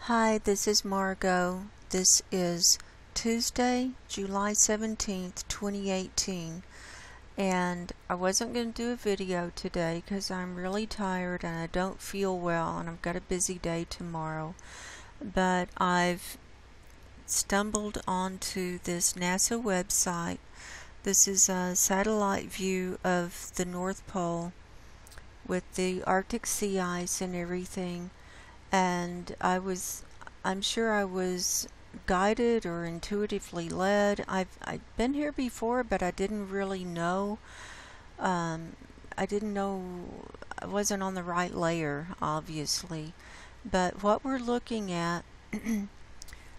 Hi, this is Margo. This is Tuesday, July 17th, 2018, and I wasn't going to do a video today because I'm really tired and I don't feel well and I've got a busy day tomorrow, but I've stumbled onto this NASA website. This is a satellite view of the North Pole with the Arctic sea ice and everything. And I'm sure I was guided or intuitively led. I've been here before, but I didn't really know. I didn't know, I wasn't on the right layer, obviously. But what we're looking at,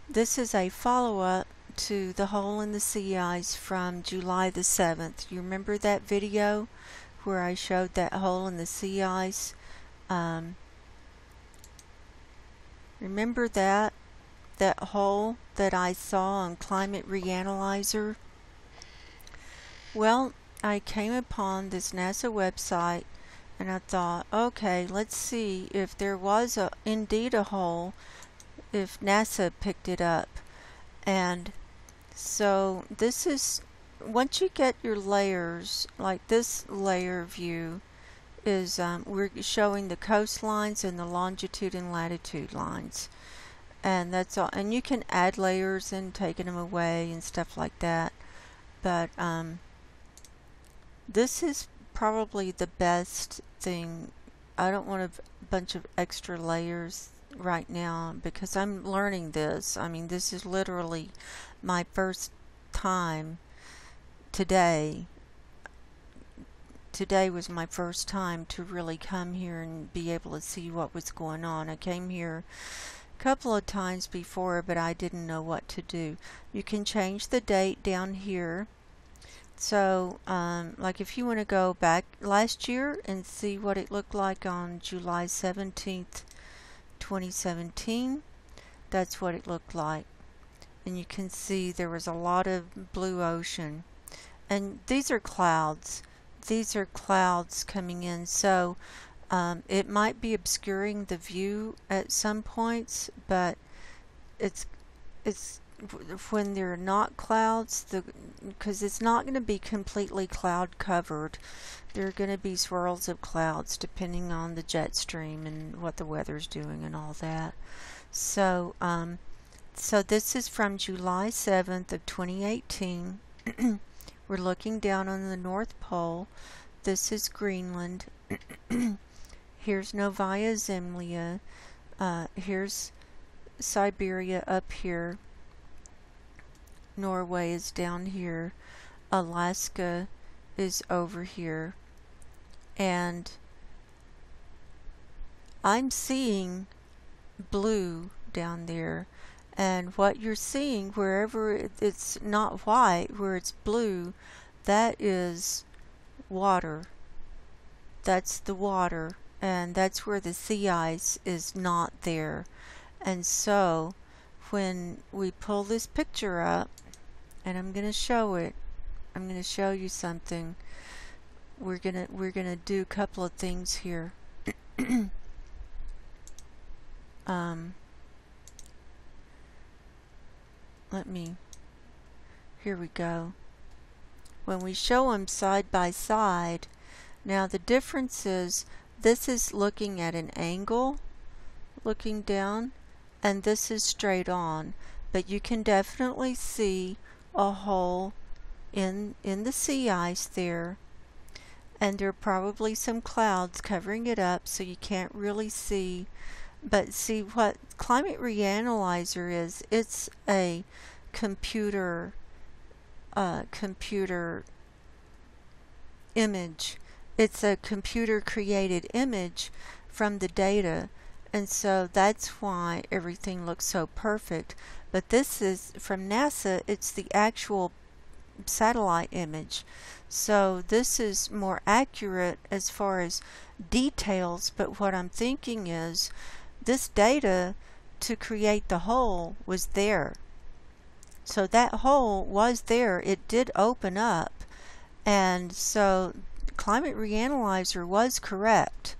this is a follow-up to the hole in the sea ice from July the 7th. You remember that video where I showed that hole in the sea ice? Remember that hole that I saw on Climate Reanalyzer? Well, I came upon this NASA website and I thought, okay, let's see if there was indeed a hole, if NASA picked it up. And so this is, once you get your layers, like this layer view is, we're showing the coastlines and the longitude and latitude lines, and that's all. And you can add layers and taking them away and stuff like that, but this is probably the best thing. I don't want a bunch of extra layers right now because I'm learning this. I mean, this is literally my first time today. Today was my first time to really come here and be able to see what was going on. I came here a couple of times before, but I didn't know what to do. You can change the date down here. So, like if you want to go back last year and see what it looked like on July 17th, 2017, that's what it looked like. And you can see there was a lot of blue ocean. And these are clouds. These are clouds coming in, so it might be obscuring the view at some points, but it's when they're not clouds, because it's not going to be completely cloud covered. There are going to be swirls of clouds depending on the jet stream and what the weather's doing and all that. So so this is from July 7th of 2018. We're looking down on the North Pole. This is Greenland. Here's Novaya Zemlya. Here's Siberia up here. Norway is down here. Alaska is over here. And I'm seeing blue down there. And what you're seeing, wherever it's not white, where it's blue, that is water. That's the water, and that's where the sea ice is not there. And so when we pull this picture up, and I'm going to show it, I'm going to show you something. We're gonna do a couple of things here. Here we go. When we show them side by side, now the difference is this is looking at an angle, looking down, and this is straight on. But you can definitely see a hole in the sea ice there, and there are probably some clouds covering it up, so you can't really see. But see what Climate Reanalyzer is, it's a computer image. It's a computer created image from the data, and so that's why everything looks so perfect. But this is from NASA, it's the actual satellite image, so this is more accurate as far as details. But what I'm thinking is this data to create the hole was there. So that hole was there. It did open up. And so Climate Reanalyzer was correct.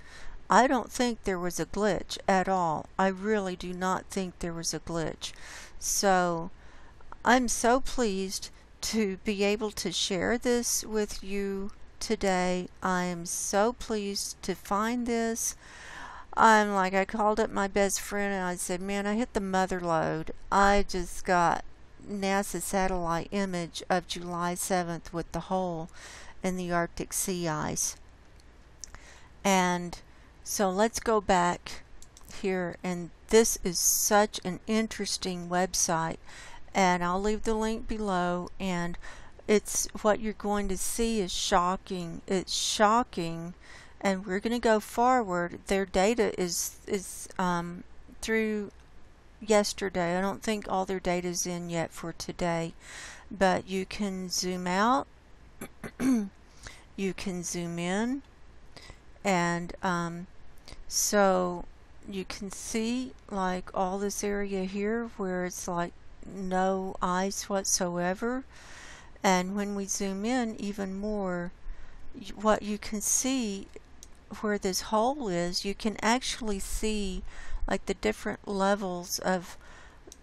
I don't think there was a glitch at all. I really do not think there was a glitch. So I'm so pleased to be able to share this with you today. I am so pleased to find this. I called up my best friend and I said, man, I hit the mother lode. I just got NASA satellite image of July 7th with the hole in the Arctic sea ice. And so let's go back here, and this is such an interesting website, and I'll leave the link below, and it's what you're going to see is shocking. It's shocking, and we're going to go forward. Their data is through yesterday. I don't think all their data is in yet for today, but you can zoom out, you can zoom in, and so you can see like all this area here where it's like no ice whatsoever. And when we zoom in even more, what you can see where this hole is, you can actually see like the different levels of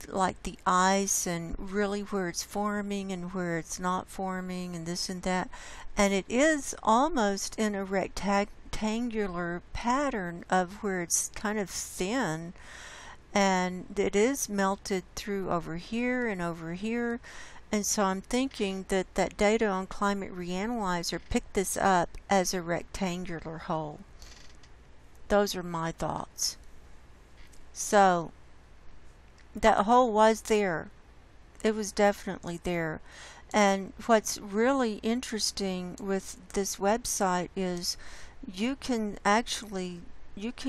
like the ice, and really where it's forming and where it's not forming, and this and that. And it is almost in a rectangular pattern of where it's kind of thin, and it is melted through over here and over here. And so I'm thinking that that data on Climate Reanalyzer picked this up as a rectangular hole. Those are my thoughts. So that hole was there. It was definitely there. And what's really interesting with this website is you can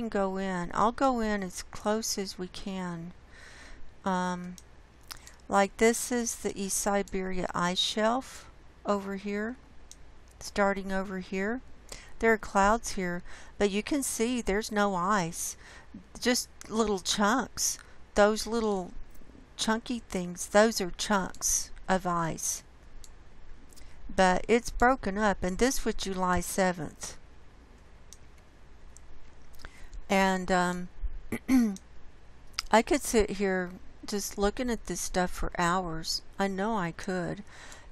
go in. I'll go in as close as we can. Like this is the East Siberia ice shelf over here, starting over here. There are clouds here, but you can see there's no ice, just little chunks. Those little chunky things, those are chunks of ice. But it's broken up, and this was July 7th. And I could sit here just looking at this stuff for hours. I know I could.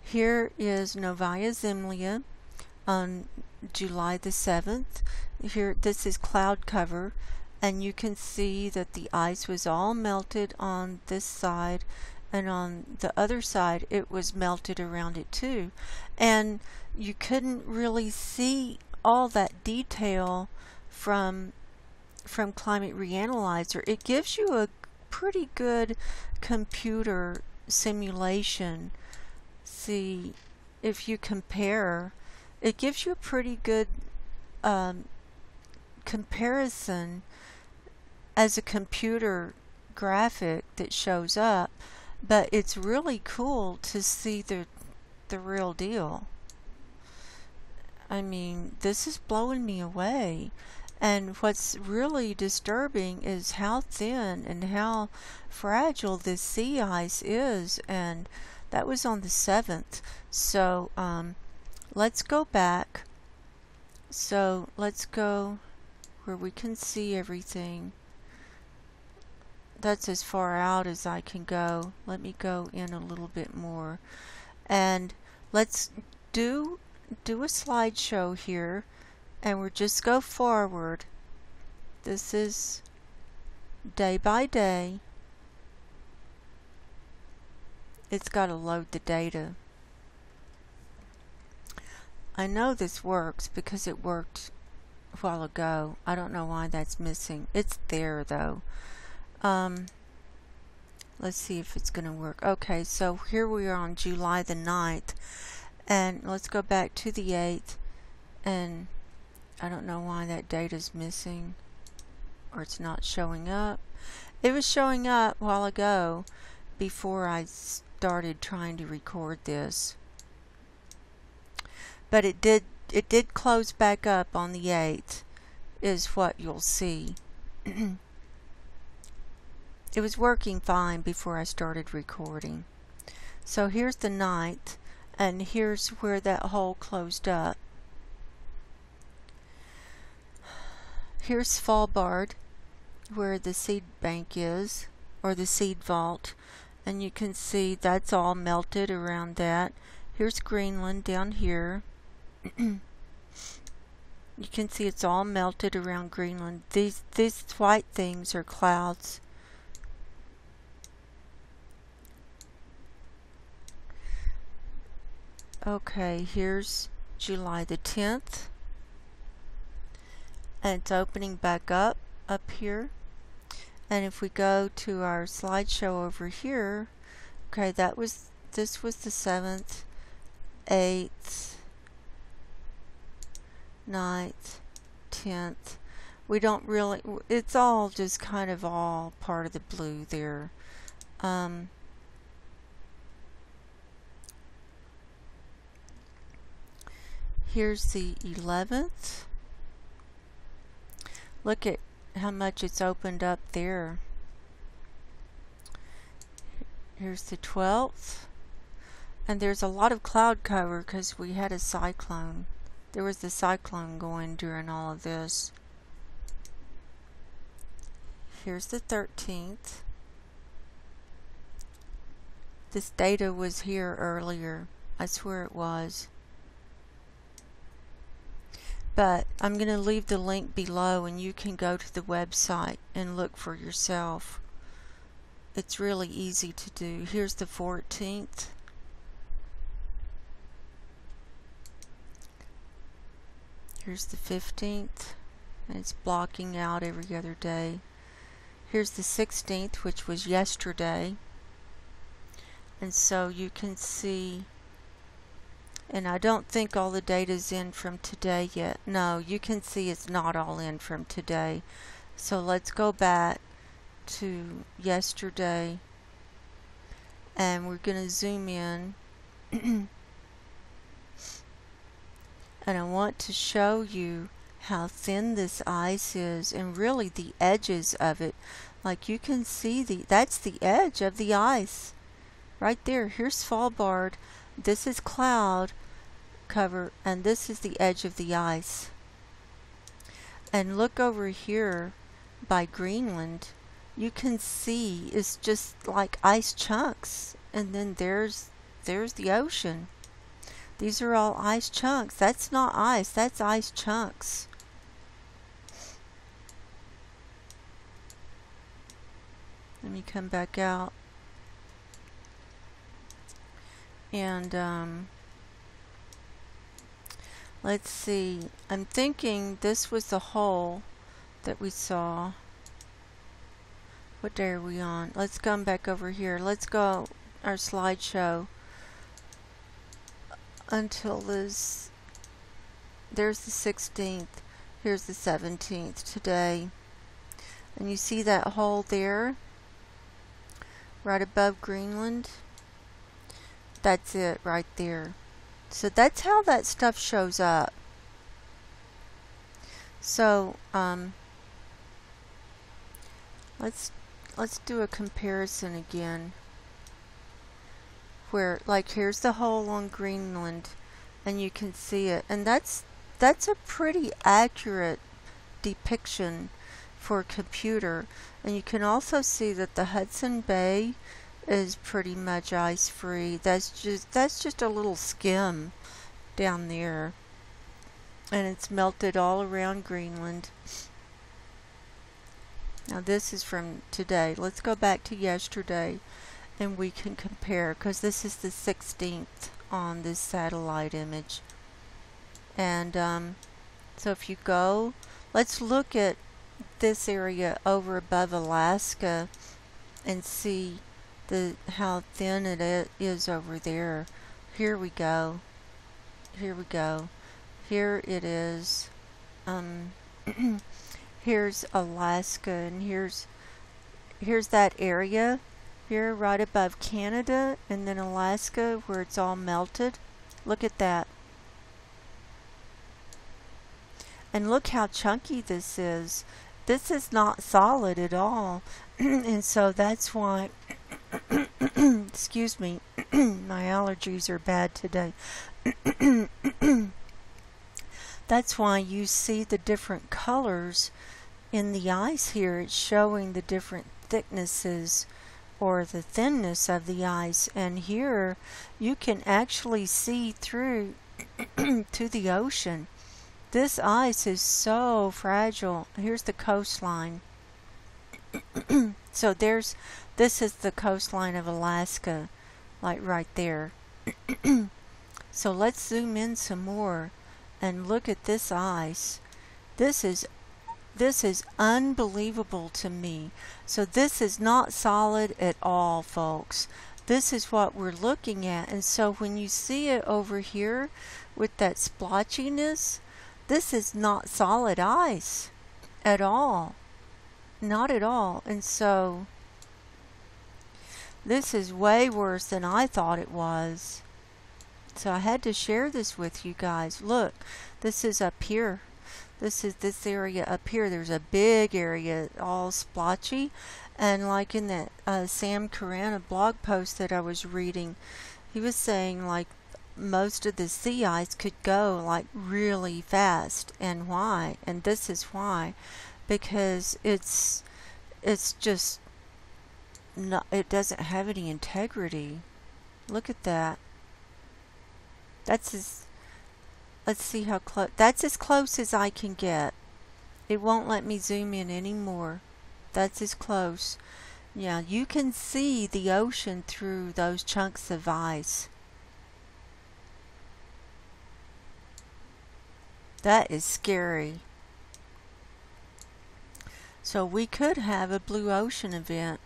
Here is Novaya Zemlya on July the 7th. Here, this is cloud cover, and you can see that the ice was all melted on this side, and on the other side it was melted around it too. And you couldn't really see all that detail from Climate Reanalyzer. It gives you a pretty good computer simulation. See, if you compare, it gives you a pretty good comparison as a computer graphic that shows up, but it's really cool to see the real deal. I mean, this is blowing me away. And what's really disturbing is how thin and how fragile this sea ice is. And that was on the 7th. So let's go back. So let's go where we can see everything. That's as far out as I can go. Let me go in a little bit more. And let's do a slideshow here. And we'll just go forward. This is day by day. It's got to load the data. I know this works because it worked a while ago. I don't know why that's missing. It's there though. Let's see if it's going to work. Okay, so here we are on July the 9th. And let's go back to the 8th. And I don't know why that data's missing, or it's not showing up. It was showing up a while ago before I started trying to record this. But it did close back up on the 8th, is what you'll see. It was working fine before I started recording. So here's the 9th, and here's where that hole closed up. Here's Svalbard, where the seed bank is, or the seed vault, and you can see that's all melted around that. Here's Greenland down here. You can see it's all melted around Greenland. These white things are clouds. Okay, here's July the 10th. And it's opening back up here. And if we go to our slideshow over here, okay, this was the 7th, 8th, 9th, 10th. We don't really, it's all just kind of all part of the blue there. Here's the 11th. Look at how much it's opened up there. Here's the 12th. And there's a lot of cloud cover because we had a cyclone. There was the cyclone going during all of this. Here's the 13th. This data was here earlier. I swear it was. But I'm going to leave the link below and you can go to the website and look for yourself. It's really easy to do. Here's the 14th. Here's the 15th. And it's blocking out every other day. Here's the 16th, which was yesterday. And so you can see, and I don't think all the data's in from today yet. No, you can see it's not all in from today. So let's go back to yesterday and we're going to zoom in. And I want to show you how thin this ice is and really the edges of it. Like you can see that's the edge of the ice right there. Here's Svalbard. This is cloud cover and this is the edge of the ice. And look over here by Greenland. You can see it's just like ice chunks, and then there's the ocean. These are all ice chunks. That's not ice, that's ice chunks. Let me come back out. And let's see. I'm thinking this was the hole that we saw. What day are we on? Let's come back over here. Let's go our slideshow until there's the 16th. Here's the 17th today. And you see that hole there? Right above Greenland? That's it right there. So that's how that stuff shows up. So let's do a comparison again. Where like here's the hole on Greenland and you can see it, and that's a pretty accurate depiction for a computer. And you can also see that the Hudson Bay is pretty much ice free. That's just a little skim down there, and it's melted all around Greenland. Now this is from today. Let's go back to yesterday and we can compare, because this is the 16th on this satellite image. And so if you go, let's look at this area over above Alaska and see how thin it is over there. Here we go. Here we go. Here it is. Here's Alaska, and here's that area here right above Canada, and then Alaska where it's all melted. Look at that. And look how chunky this is. This is not solid at all. And so that's why excuse me, That's why you see the different colors in the ice here. It's showing the different thicknesses or the thinness of the ice, and here you can actually see through to the ocean. This ice is so fragile. Here's the coastline. So this is the coastline of Alaska, like right there. So let's zoom in some more and look at this ice. This is unbelievable to me. So this is not solid at all, folks. This is what we're looking at. And so when you see it over here with that splotchiness, this is not solid ice at all. Not at all. And so this is way worse than I thought it was. So I had to share this with you guys. Look, this is up here. This is this area up here. There's a big area all splotchy. And like in that Sam Carana blog post that I was reading, he was saying like most of the sea ice could go like really fast. And why? And this is why. Because it's just not, it doesn't have any integrity. Look at that. That's as, let's see how close, that's as close as I can get. It won't let me zoom in anymore. That's as close. Yeah, you can see the ocean through those chunks of ice. That is scary. So we could have a blue ocean event.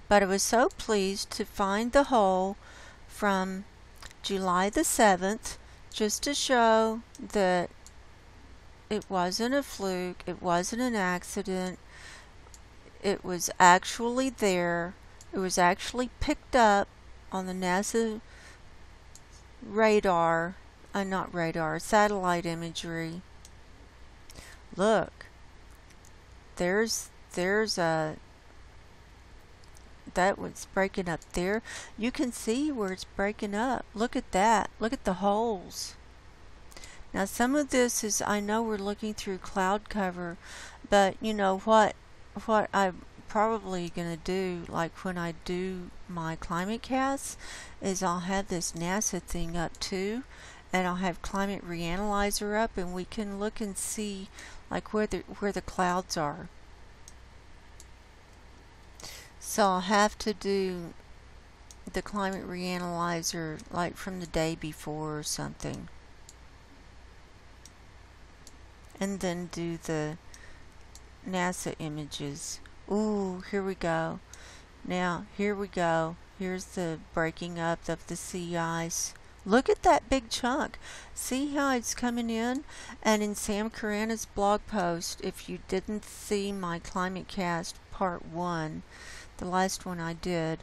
But I was so pleased to find the hole from July the 7th, just to show that it wasn't a fluke, it wasn't an accident, it was actually there, it was actually picked up on the NASA radar, not radar, satellite imagery. Look, there's a, that was breaking up there. You can see where it's breaking up. Look at that. Look at the holes. Now some of this is, I know we're looking through cloud cover, but you know what I'm probably going to do, like when I do my climate casts, is I'll have this NASA thing up too, and I'll have climate reanalyzer up, and we can look and see like where the clouds are. So I'll have to do the climate reanalyzer like from the day before or something. And then do the NASA images. Ooh, here we go. Now, here we go. Here's the breaking up of the sea ice. Look at that big chunk. See how it's coming in? And in Sam Carana's blog post, if you didn't see my climate cast part 1, the last one I did,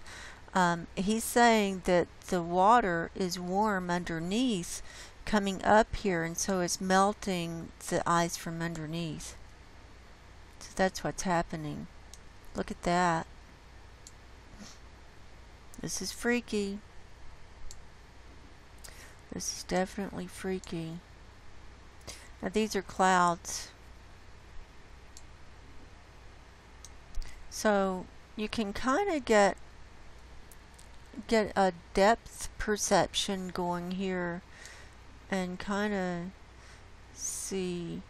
he's saying that the water is warm underneath coming up here, and so it's melting the ice from underneath. So that's what's happening. Look at that. This is freaky. This is definitely freaky. Now these are clouds. So you can kind of get a depth perception going here and kind of see,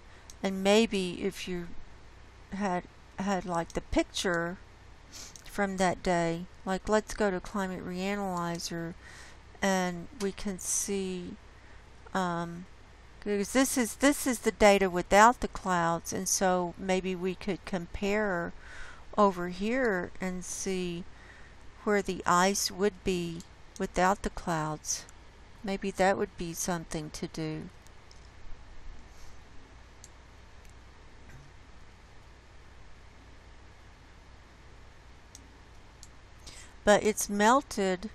and maybe if you had like the picture from that day, like let's go to climate reanalyzer and we can see because this is the data without the clouds, and so maybe we could compare over here and see where the ice would be without the clouds. Maybe that would be something to do. But it's melted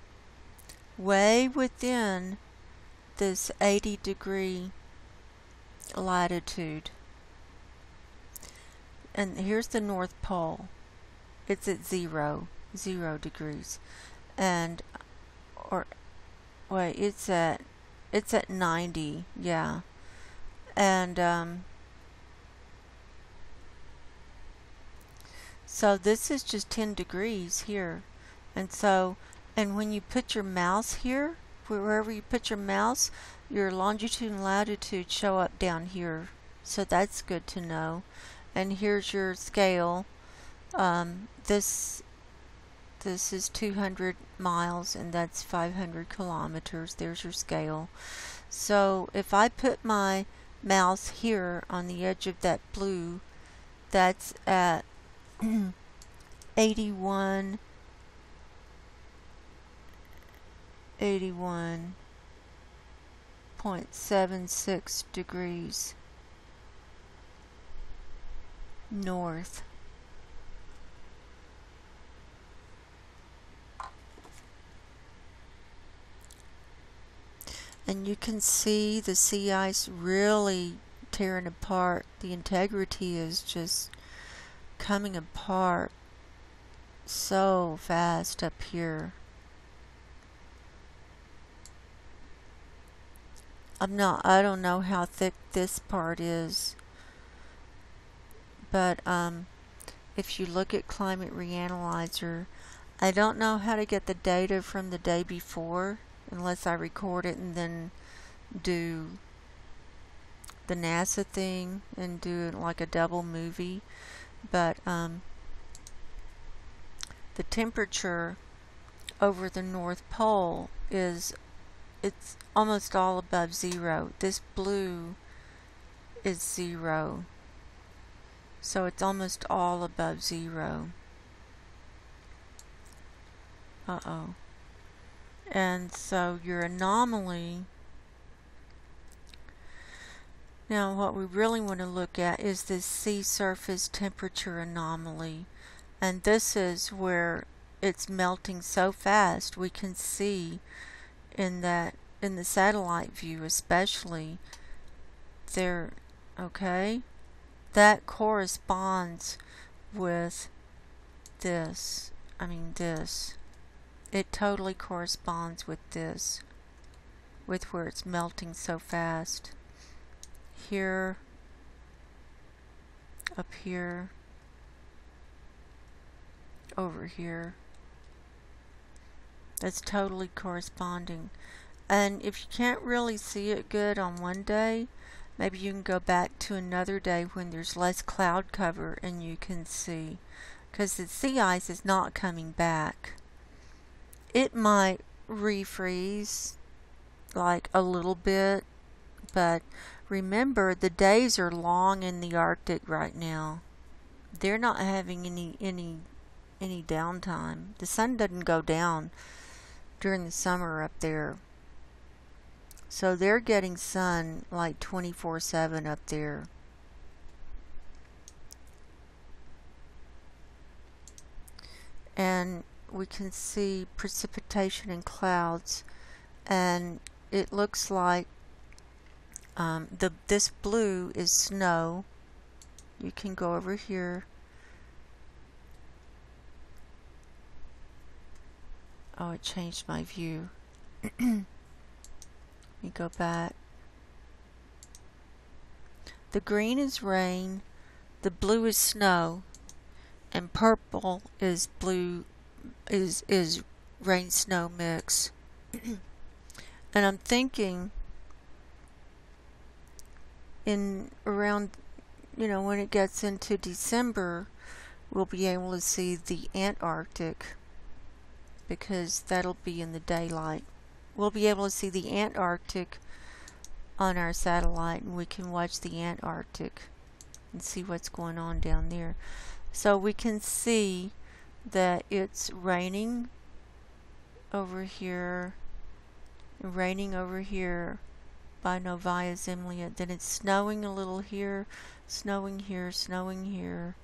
way within this 80-degree latitude. And here's the North Pole. It's at 0 degrees. And or wait, it's at 90, yeah. And so this is just 10 degrees here. And so, and when you put your mouse here, wherever you put your mouse, your longitude and latitude show up down here. So that's good to know. And here's your scale. This is 200 miles and that's 500 kilometers. There's your scale. So if I put my mouse here on the edge of that blue, that's at 81.76 degrees north. And you can see the sea ice really tearing apart. The integrity is just coming apart so fast up here. I don't know how thick this part is, but if you look at Climate Reanalyzer, I don't know how to get the data from the day before unless I record it and then do the NASA thing and do it like a double movie. But the temperature over the North Pole it's almost all above zero. This blue is 0. So it's almost all above 0. Uh-oh. And so your anomaly, now what we really want to look at is this sea surface temperature anomaly. And this is where it's melting so fast we can see in the satellite view especially there, okay? That corresponds with this. This. It totally corresponds with this, with where it's melting so fast. Here, up here, over here. That's totally corresponding. And if you can't really see it good on one day, maybe you can go back to another day when there's less cloud cover and you can see. Because the sea ice is not coming back. It might refreeze like a little bit, but remember the days are long in the Arctic right now. They're not having any downtime. The sun doesn't go down during the summer up there. So they're getting sun like 24/7 up there. And we can see precipitation and clouds, and it looks like this blue is snow. You can go over here. Oh, it changed my view. Let me go back. The green is rain, the blue is snow, and purple is is rain snow mix. And I'm thinking in around, when it gets into December, we'll be able to see the Antarctic, because that'll be in the daylight. We'll be able to see the Antarctic on our satellite, and we can watch the Antarctic and see what's going on down there. So we can see that it's raining over here, raining over here by Novaya Zemlya. Then it's snowing a little here, snowing here, snowing here.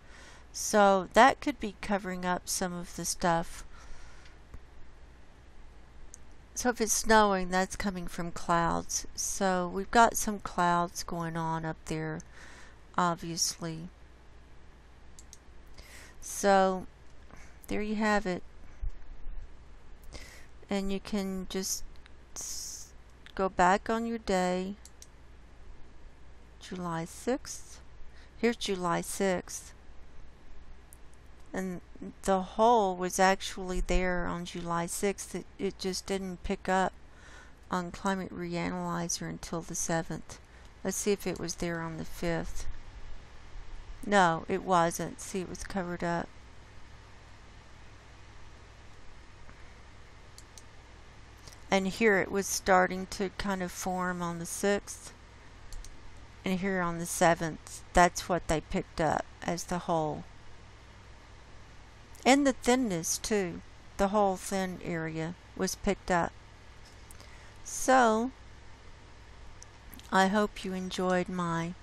So that could be covering up some of the stuff. So if it's snowing, that's coming from clouds. So we've got some clouds going on up there, obviously. So there you have it. And you can just go back on your day, July 6th. Here's July 6th. And the hole was actually there on July 6th. It just didn't pick up on Climate Reanalyzer until the 7th. Let's see if it was there on the 5th. No, it wasn't. See, it was covered up. And here it was starting to kind of form on the 6th. And here on the 7th, that's what they picked up as the hole. And the thinness too. The whole thin area was picked up. So, I hope you enjoyed my